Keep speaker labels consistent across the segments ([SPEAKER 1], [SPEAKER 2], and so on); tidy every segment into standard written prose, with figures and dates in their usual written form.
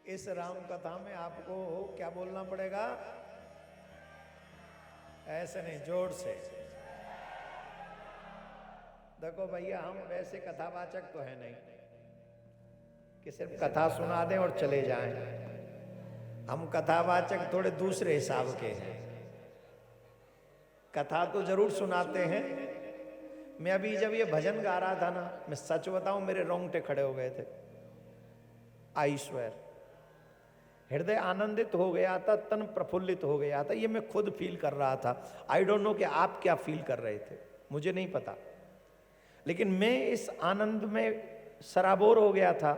[SPEAKER 1] इस राम कथा में आपको क्या बोलना पड़ेगा? ऐसे नहीं, जोर से। देखो भैया, हम वैसे कथावाचक तो है नहीं कि सिर्फ कथा सुना दें और चले जाएं। हम कथावाचक थोड़े दूसरे हिसाब के हैं। कथा तो जरूर सुनाते हैं। मैं अभी जब ये भजन गा रहा था ना, मैं सच बताऊं, मेरे रोंगटे खड़े हो गए थे। आई स्वेयर, हृदय आनंदित हो गया था, तन प्रफुल्लित हो गया था। ये मैं खुद फील कर रहा था। आई डोंट नो कि आप क्या फील कर रहे थे, मुझे नहीं पता, लेकिन मैं इस आनंद में सराबोर हो गया था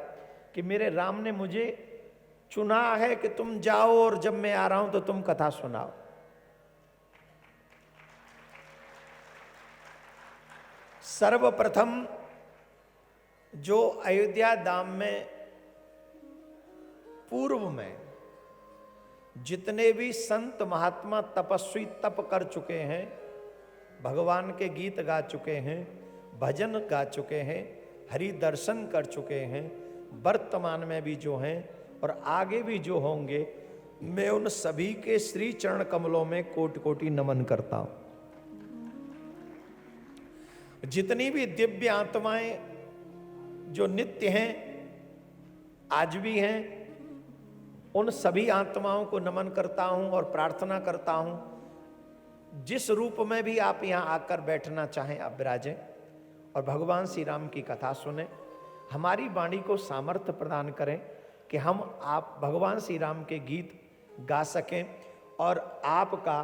[SPEAKER 1] कि मेरे राम ने मुझे चुना है कि तुम जाओ और जब मैं आ रहा हूं तो तुम कथा सुनाओ। सर्वप्रथम जो अयोध्या धाम में पूर्व में जितने भी संत महात्मा तपस्वी तप कर चुके हैं, भगवान के गीत गा चुके हैं, भजन गा चुके हैं, हरि दर्शन कर चुके हैं, वर्तमान में भी जो हैं और आगे भी जो होंगे, मैं उन सभी के श्री चरण कमलों में कोटि कोटि नमन करता हूं। जितनी भी दिव्य आत्माएं जो नित्य हैं, आज भी हैं, उन सभी आत्माओं को नमन करता हूं और प्रार्थना करता हूं, जिस रूप में भी आप यहां आकर बैठना चाहें आप विराजें और भगवान श्री राम की कथा सुने। हमारी वाणी को सामर्थ्य प्रदान करें कि हम आप भगवान श्री राम के गीत गा सकें और आपका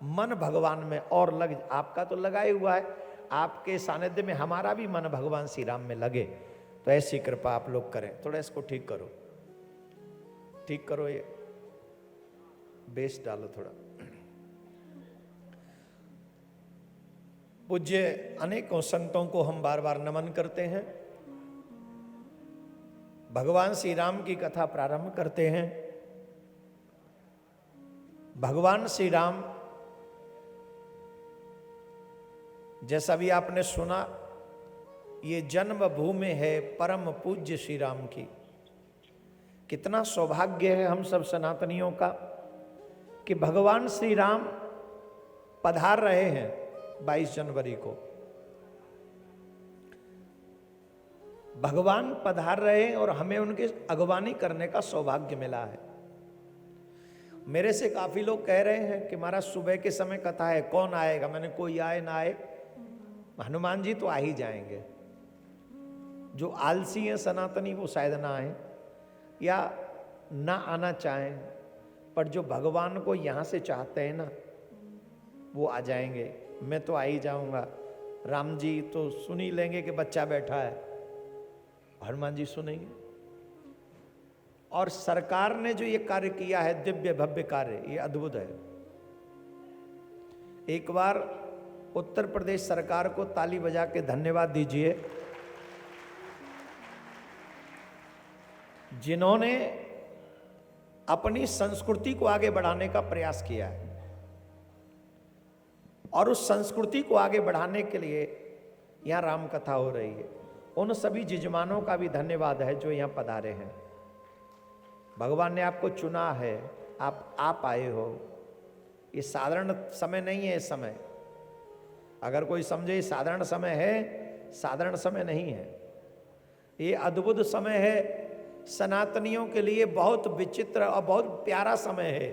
[SPEAKER 1] मन भगवान में और लग, आपका तो लगा ही हुआ है, आपके सानिध्य में हमारा भी मन भगवान श्री राम में लगे। तो ऐसी कृपा आप लोग करें। थोड़ा इसको ठीक करो, ठीक करो, ये बेस डालो थोड़ा। पूज्य अनेकों संतों को हम बार बार नमन करते हैं। भगवान श्री राम की कथा प्रारंभ करते हैं। भगवान श्री राम, जैसा भी आपने सुना, ये जन्म भूमि है परम पूज्य श्री राम की। कितना सौभाग्य है हम सब सनातनियों का कि भगवान श्री राम पधार रहे हैं 22 जनवरी को। भगवान पधार रहे हैं और हमें उनकी अगवानी करने का सौभाग्य मिला है। मेरे से काफी लोग कह रहे हैं कि महाराज सुबह के समय कथा है, कौन आएगा? मैंने कोई आए ना आए, हनुमान जी तो आ ही जाएंगे। जो आलसी हैं सनातनी वो शायद ना आए या ना आना चाहें, पर जो भगवान को यहां से चाहते हैं ना, वो आ जाएंगे। मैं तो आ ही जाऊंगा। राम जी तो सुन ही लेंगे कि बच्चा बैठा है, हनुमान जी सुनेंगे। और सरकार ने जो ये कार्य किया है, दिव्य भव्य कार्य, ये अद्भुत है। एक बार उत्तर प्रदेश सरकार को ताली बजा के धन्यवाद दीजिए, जिन्होंने अपनी संस्कृति को आगे बढ़ाने का प्रयास किया है। और उस संस्कृति को आगे बढ़ाने के लिए यहां राम कथा हो रही है। उन सभी जजमानों का भी धन्यवाद है जो यहां पधारे हैं। भगवान ने आपको चुना है, आप आए हो। ये साधारण समय नहीं है। इस समय अगर कोई समझे साधारण समय है, साधारण समय नहीं है। ये अद्भुत समय है, सनातनियों के लिए बहुत विचित्र और बहुत प्यारा समय है।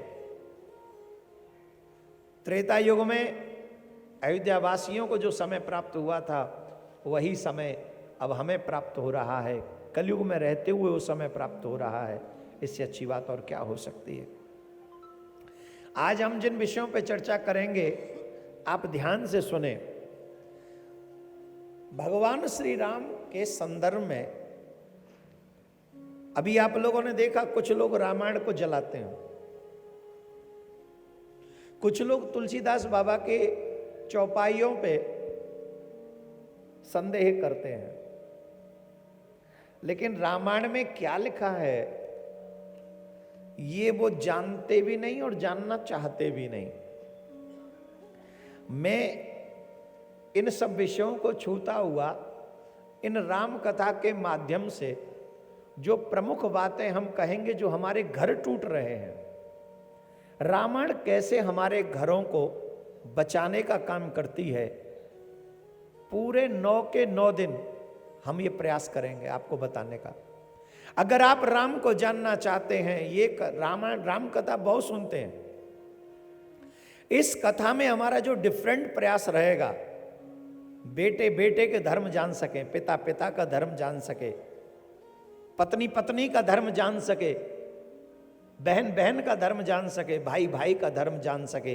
[SPEAKER 1] त्रेता युग में अयोध्या वासियों को जो समय प्राप्त हुआ था, वही समय अब हमें प्राप्त हो रहा है। कलयुग में रहते हुए वो समय प्राप्त हो रहा है। इससे अच्छी बात और क्या हो सकती है। आज हम जिन विषयों पर चर्चा करेंगे, आप ध्यान से सुने। भगवान श्री राम के संदर्भ में अभी आप लोगों ने देखा, कुछ लोग रामायण को जलाते हैं, कुछ लोग तुलसीदास बाबा के चौपाइयों पे संदेह करते हैं। लेकिन रामायण में क्या लिखा है, ये वो जानते भी नहीं और जानना चाहते भी नहीं। मैं इन सब विषयों को छूता हुआ इन राम कथा के माध्यम से जो प्रमुख बातें हम कहेंगे जो हमारे घर टूट रहे हैं, रामायण कैसे हमारे घरों को बचाने का काम करती है, पूरे 9 के 9 दिन हम ये प्रयास करेंगे आपको बताने का। अगर आप राम को जानना चाहते हैं, ये रामायण राम कथा बहुत सुनते हैं, इस कथा में हमारा जो डिफरेंट प्रयास रहेगा, बेटे बेटे के धर्म जान सके, पिता पिता का धर्म जान सके, पत्नी पत्नी का धर्म जान सके, बहन बहन का धर्म जान सके, भाई भाई का धर्म जान सके।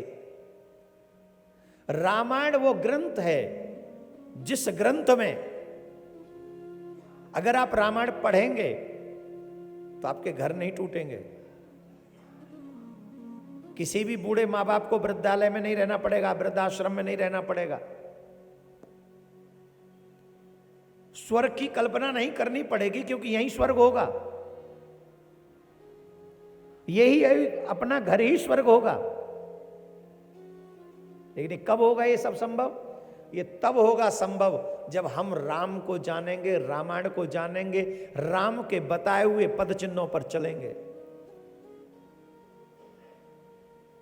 [SPEAKER 1] रामायण वो ग्रंथ है जिस ग्रंथ में अगर आप रामायण पढ़ेंगे तो आपके घर नहीं टूटेंगे। किसी भी बूढ़े माँ बाप को वृद्धालय में नहीं रहना पड़ेगा, वृद्धाश्रम में नहीं रहना पड़ेगा, स्वर्ग की कल्पना नहीं करनी पड़ेगी, क्योंकि यही स्वर्ग होगा, यही अपना घर ही स्वर्ग होगा। लेकिन कब होगा ये सब संभव? ये तब होगा संभव जब हम राम को जानेंगे, रामायण को जानेंगे, राम के बताए हुए पद चिन्हों पर चलेंगे।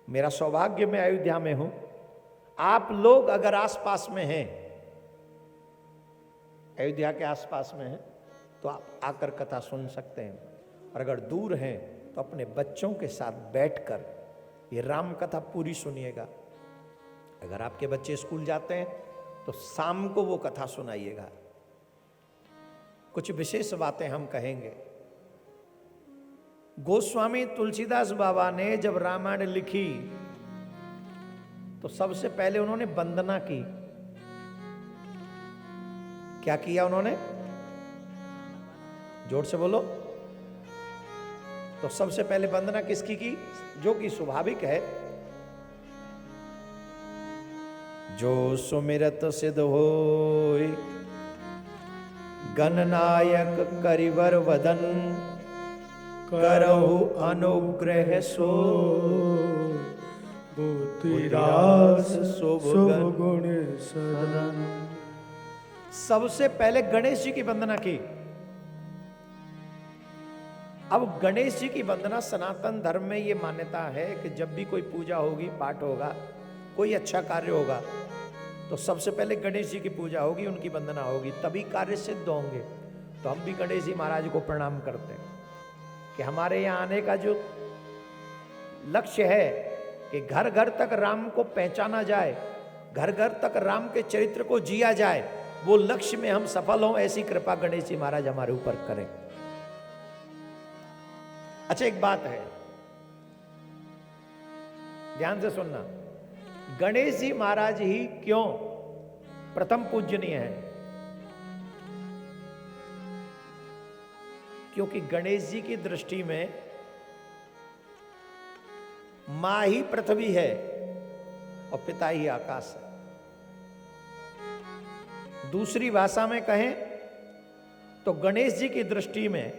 [SPEAKER 1] मेरा सौभाग्य मैं अयोध्या में हूं, आप लोग अगर आसपास में हैं, अयोध्या के आसपास में हैं, तो आप आकर कथा सुन सकते हैं, और अगर दूर हैं तो अपने बच्चों के साथ बैठकर ये राम कथा पूरी सुनिएगा। अगर आपके बच्चे स्कूल जाते हैं तो शाम को वो कथा सुनाइएगा। कुछ विशेष बातें हम कहेंगे। गोस्वामी तुलसीदास बाबा ने जब रामायण लिखी तो सबसे पहले उन्होंने वंदना की। क्या किया उन्होंने? जोर से बोलो। तो सबसे पहले वंदना किसकी की? जो कि स्वाभाविक है, जो सुमिरत सिद्ध होय गणनायक करिवर वदन, करहु अनुग्रह सो बुद्धिरास शुभ गुण सदन। सबसे पहले गणेश जी की वंदना की। अब गणेश जी की वंदना सनातन धर्म में ये मान्यता है कि जब भी कोई पूजा होगी, पाठ होगा, कोई अच्छा कार्य होगा, तो सबसे पहले गणेश जी की पूजा होगी, उनकी वंदना होगी, तभी कार्य सिद्ध होंगे। तो हम भी गणेश जी महाराज को प्रणाम करते हैं कि हमारे यहाँ आने का जो लक्ष्य है कि घर घर तक राम को पहचाना जाए, घर घर तक राम के चरित्र को जिया जाए, वो लक्ष्य में हम सफल हों, ऐसी कृपा गणेश जी महाराज हमारे ऊपर करें। अच्छा, एक बात है, ध्यान से सुनना। गणेश जी महाराज ही क्यों प्रथम पूजनीय है? क्योंकि गणेश जी की दृष्टि में मां ही पृथ्वी है और पिता ही आकाश है। दूसरी भाषा में कहें तो गणेश जी की दृष्टि में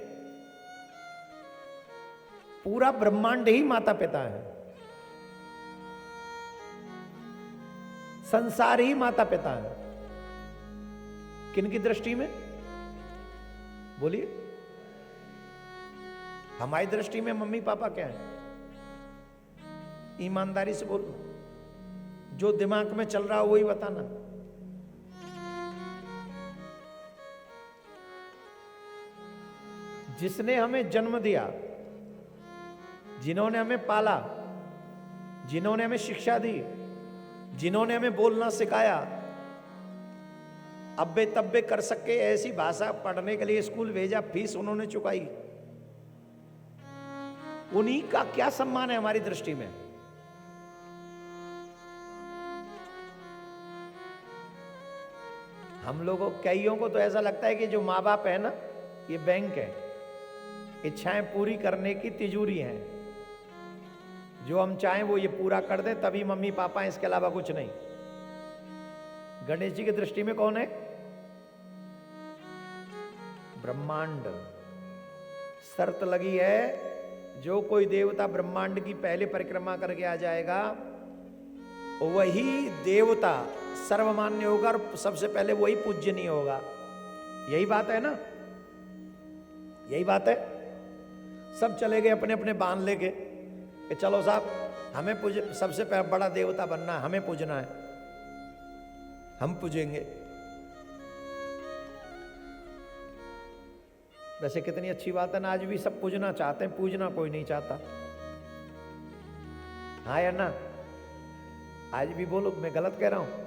[SPEAKER 1] पूरा ब्रह्मांड ही माता पिता है, संसार ही माता पिता है। किनकी दृष्टि में? बोलिए। हमारी दृष्टि में मम्मी पापा क्या है? ईमानदारी से बोलो, जो दिमाग में चल रहा हो वही बताना। जिसने हमें जन्म दिया, जिन्होंने हमें पाला, जिन्होंने हमें शिक्षा दी, जिन्होंने हमें बोलना सिखाया, अब्बे तब्बे कर सके ऐसी भाषा पढ़ने के लिए स्कूल भेजा, फीस उन्होंने चुकाई, उन्हीं का क्या सम्मान है हमारी दृष्टि में? हम लोगों कईयों को तो ऐसा लगता है कि जो माँ बाप है ना, ये बैंक है, इच्छाएं पूरी करने की तिजोरी है, जो हम चाहें वो ये पूरा कर दे, तभी मम्मी पापा हैं, इसके अलावा कुछ नहीं। गणेश जी की दृष्टि में कौन है? ब्रह्मांड। शर्त लगी है, जो कोई देवता ब्रह्मांड की पहले परिक्रमा करके आ जाएगा, वही देवता सर्वमान्य होगा और सबसे पहले वही पूजनीय होगा। यही बात है ना? यही बात है। सब चले गए अपने अपने बांध लेके कि चलो साहब हमें सबसे बड़ा देवता बनना है, हमें पूजना है, हम पूजेंगे। वैसे कितनी अच्छी बात है ना, आज भी सब पूजना चाहते हैं, पूजना कोई नहीं चाहता। हाँ या ना? आज भी बोलो, मैं गलत कह रहा हूं?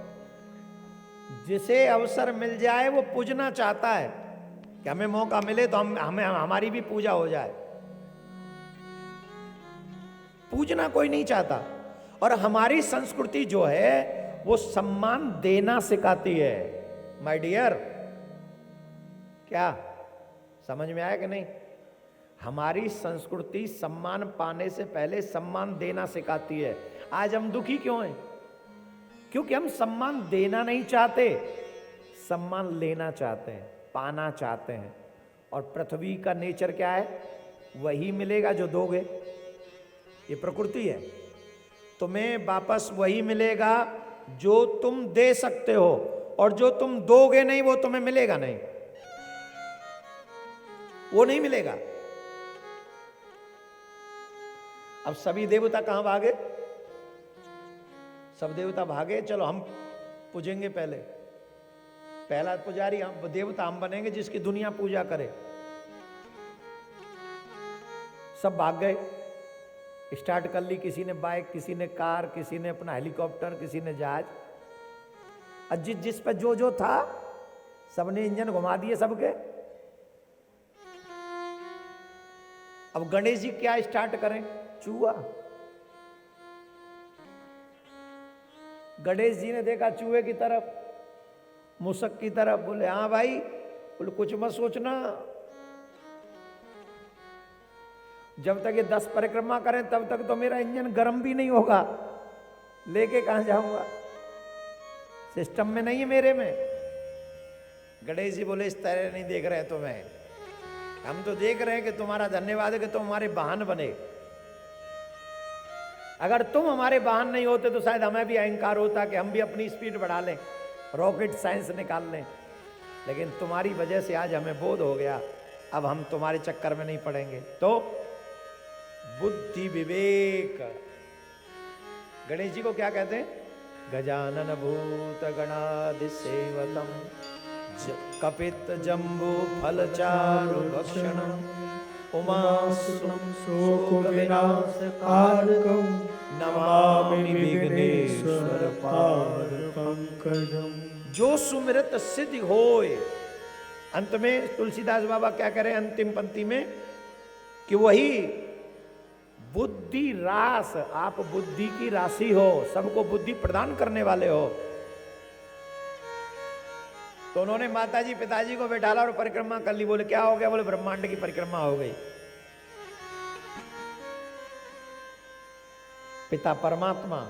[SPEAKER 1] जिसे अवसर मिल जाए वो पूजना चाहता है कि हमें मौका मिले तो हमें हमारी भी पूजा हो जाए। पूजना कोई नहीं चाहता। और हमारी संस्कृति जो है वो सम्मान देना सिखाती है। माय डियर, क्या समझ में आया कि नहीं? हमारी संस्कृति सम्मान पाने से पहले सम्मान देना सिखाती है। आज हम दुखी क्यों हैं? क्योंकि हम सम्मान देना नहीं चाहते, सम्मान लेना चाहते हैं, पाना चाहते हैं। और पृथ्वी का नेचर क्या है? वही मिलेगा जो दोगे। ये प्रकृति है। तुम्हें वापस वही मिलेगा जो तुम दे सकते हो, और जो तुम दोगे नहीं वो तुम्हें मिलेगा नहीं, वो नहीं मिलेगा। अब सभी देवता कहां भागे? सब देवता भागे, चलो हम पूजेंगे पहले, पहला पुजारी हम, देवता हम बनेंगे जिसकी दुनिया पूजा करे। सब भाग गए, स्टार्ट कर ली, किसी ने बाइक, किसी ने कार, किसी ने अपना हेलीकॉप्टर, किसी ने जहाज। और जिस पर जो था सबने इंजन घुमा दिए सबके। अब गणेश जी क्या स्टार्ट करें? चूहा। गणेश जी ने देखा चूहे की तरफ, मुसक की तरफ, बोले हाँ भाई, बोले कुछ मत सोचना, जब तक ये 10 परिक्रमा करें तब तक तो मेरा इंजन गर्म भी नहीं होगा, लेके कहां जाऊंगा, सिस्टम में नहीं है मेरे में। गणेश जी बोले इस तरह नहीं देख रहे तुम्हें, हम तो देख रहे हैं कि तुम्हारा धन्यवाद है कि तुम हमारे वाहन बने। अगर तुम हमारे वाहन नहीं होते तो शायद हमें भी अहंकार होता कि हम भी अपनी स्पीड बढ़ा लें, रॉकेट साइंस निकाल लें। लेकिन तुम्हारी वजह से आज हमें बोध हो गया, अब हम तुम्हारे चक्कर में नहीं पड़ेंगे। तो बुद्धि विवेक, गणेश जी को क्या कहते हैं? गजानन भूत गणादि सेवतम कपित जम्बू फल चारु भक्षणम उमासुरम शोक विनाश कारकम नमामि विघ्नेश्वर पाद पंकजम। जो सुमिरत सिद्धि होय। अंत में तुलसीदास बाबा क्या करें अंतिम पंक्ति में कि वही बुद्धि रास, आप बुद्धि की राशि हो, सबको बुद्धि प्रदान करने वाले हो। तो उन्होंने माताजी पिताजी को बैठाला और परिक्रमा कर ली। बोले क्या हो गया? बोले ब्रह्मांड की परिक्रमा हो गई। पिता परमात्मा,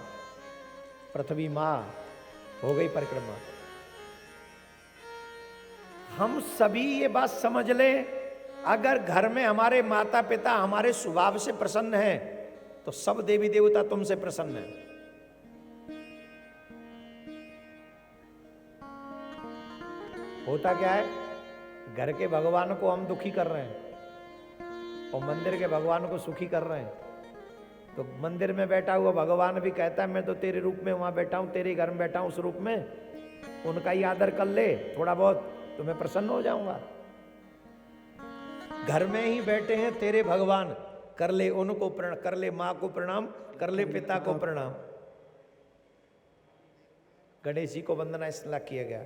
[SPEAKER 1] पृथ्वी मां, हो गई परिक्रमा। हम सभी ये बात समझ लें, अगर घर में हमारे माता पिता हमारे स्वभाव से प्रसन्न हैं तो सब देवी देवता तुमसे प्रसन्न हैं। होता क्या है, घर के भगवान को हम दुखी कर रहे हैं और मंदिर के भगवान को सुखी कर रहे हैं। तो मंदिर में बैठा हुआ भगवान भी कहता है मैं तो तेरे रूप में वहां बैठा हूं, तेरे घर में बैठा हूं उस रूप में, उनका ही आदर कर ले थोड़ा बहुत तो मैं प्रसन्न हो जाऊंगा। घर में ही बैठे हैं तेरे भगवान, कर ले उनको प्रणाम, कर ले मां को प्रणाम, कर ले पिता को प्रणाम। गणेश जी को वंदना इसलिए किया गया,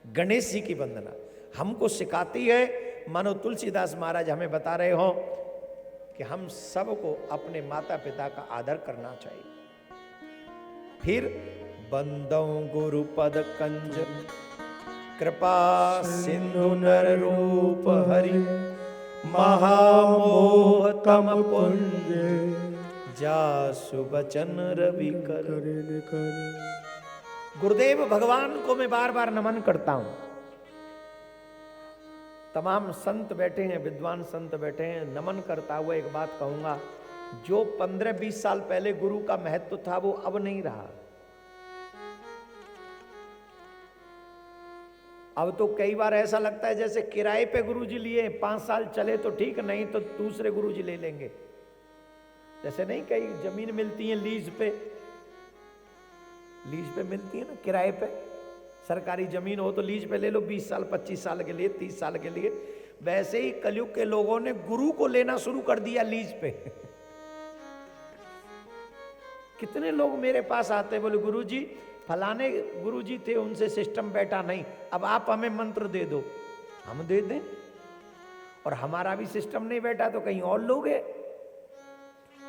[SPEAKER 1] गणेश जी की वंदना हमको सिखाती है। मानो तुलसीदास महाराज हमें बता रहे हो कि हम सबको अपने माता पिता का आदर करना चाहिए। फिर बंदौ गुरु पद कंज कृपा सिंधु नर रूप हरि महामोह तम पुंज जासु बचन रवि कर। गुरुदेव भगवान को मैं बार बार नमन करता हूं। तमाम संत बैठे हैं, विद्वान संत बैठे हैं, नमन करता हुआ एक बात कहूंगा, जो 15-20 साल पहले गुरु का महत्व था वो अब नहीं रहा। अब तो कई बार ऐसा लगता है जैसे किराए पे गुरुजी लिए, 5 साल चले तो ठीक, नहीं तो दूसरे गुरुजी ले लेंगे। जैसे नहीं कई जमीन मिलती है लीज पे मिलती है ना, किराए पे। सरकारी जमीन हो तो लीज पे ले लो 20 साल 25 साल के लिए, 30 साल के लिए। वैसे ही कलयुग के लोगों ने गुरु को लेना शुरू कर दिया लीज पे। कितने लोग मेरे पास आते बोले गुरुजी फलाने गुरुजी थे उनसे सिस्टम बैठा नहीं, अब आप हमें मंत्र दे दो। हम दे दें, और हमारा भी सिस्टम नहीं बैठा तो कहीं और लोगे,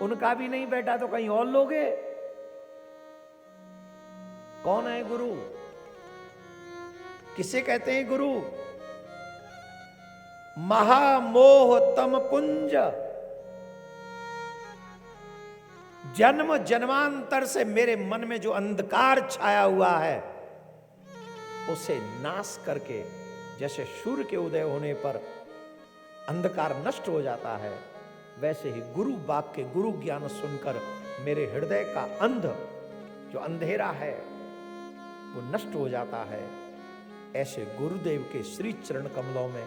[SPEAKER 1] उनका भी नहीं बैठा तो कहीं और लोगे। कौन है गुरु? किसे कहते हैं गुरु? महामोह तम पुंज, जन्म जन्मांतर से मेरे मन में जो अंधकार छाया हुआ है उसे नाश करके, जैसे सूर्य के उदय होने पर अंधकार नष्ट हो जाता है, वैसे ही गुरु वाक्य गुरु ज्ञान सुनकर मेरे हृदय का जो अंधेरा है वो नष्ट हो जाता है। ऐसे गुरुदेव के श्री चरण कमलों में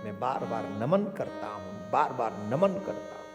[SPEAKER 1] मैं बार बार नमन करता हूं, बार बार नमन करता हूं।